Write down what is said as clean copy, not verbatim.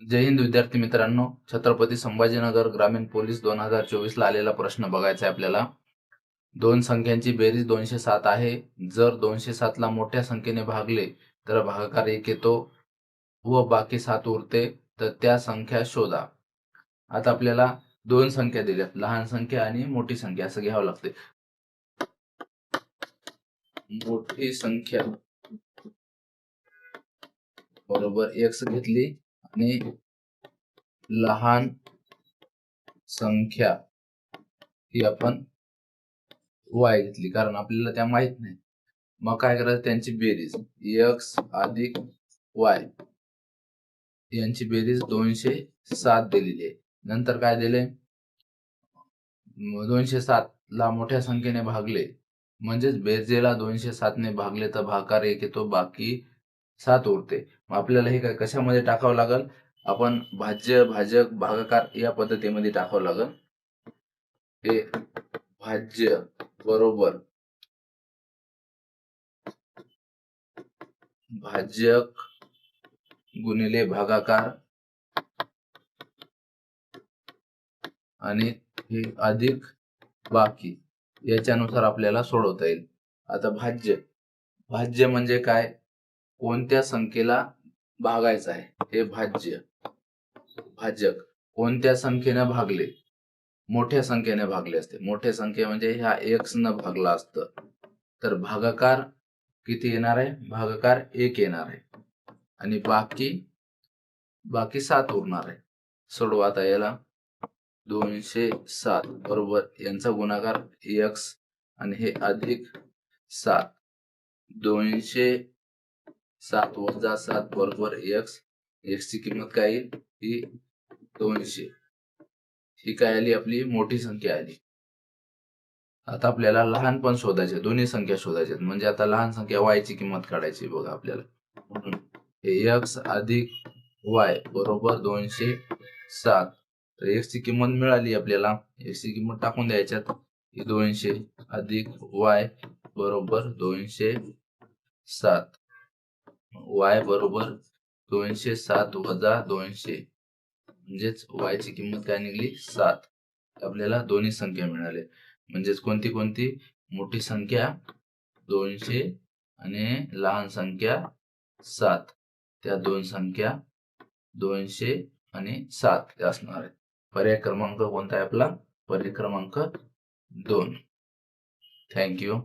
जय हिंद विद्यार्थी मित्रांनो. छत्रपती संभाजीनगर ग्रामीण पोलीस 2024 ला आलेला प्रश्न बघायचा आहे आपल्याला. दोन संख्यांची बेरीज 207 आहे. जर 207 ला मोठ्या संख्येने भागले तर भागाकार 1 येतो व बाकी 7 उरते, तर त्या संख्या शोधा. आता आपल्याला दोन संख्या दिल्यात, लहान संख्या आणि मोठी संख्या असं घ्यावं लागते. मोठी संख्या बरोबर x घेतली आणि लहान संख्या ही आपण y घेतली, कारण आपल्याला त्या माहित नाही. मग काय करायचं, त्यांची बेरीज x अधिक y यांची बेरीज 207 दिलेली आहे. नंतर काय दिले, 207 ला मोठ्या संख्येने भागले म्हणजेच बेरजेला 207 ने भागले तर भागाकार 1 येतो, बाकी 7 उरते. मग आपल्याला हे काय कशामध्ये टाकावं लागल, आपण भाज्य भाजक भागाकार या पद्धतीमध्ये टाकावं लागल. हे भाज्य बरोबर भाजक गुणिले भागाकार आणि हे अधिक बाकी याच्यानुसार आपल्याला सोडवता येईल. आता भाज्य म्हणजे काय, कोणत्या संख्येला भागायचं आहे हे भाज्य. भाजक कोणत्या संख्येने भागले, मोठ्या संख्येने भागले असते. मोठ्या संख्ये म्हणजे ह्या x न भागला असतं, तर भागाकार किती येणार आहे, भागाकार 1 येणार आहे आणि बाकी 7 उरणार आहे. सोडवा आता याला. 207 बरोबर यांचा गुणाकार x आणि हे अधिक 7. 207 वजा 7 बरोबर x. x ची किंमत काय येईल, ही 200. ही काय आली, आपली मोठी संख्या आली. आता आपल्याला लहान पण शोधायचे, दोन्ही संख्या शोधायच्या. म्हणजे आता लहान संख्या y ची किंमत काढायची बघा आपल्याला. म्हणून हे x अधिक y बरोबर 207. तर x ची किंमत मिळाली आपल्याला. x ची किंमत टाकून द्यायच्यात. 200 अधिक y बरोबर 207. y बरोबर 207 वजा 200 म्हणजेच y ची किंमत काय निघाली, 7. आपल्याला दोन्ही संख्या मिळाल्या. म्हणजेच कोणती कोणती, मोठी संख्या 200 आणि लहान संख्या 7. त्या दोन संख्या 200 आणि 7 असणार आहेत. पर्याय क्रमांक कोणता आहे आपला, पर्याय क्रमांक 2. थँक्यू.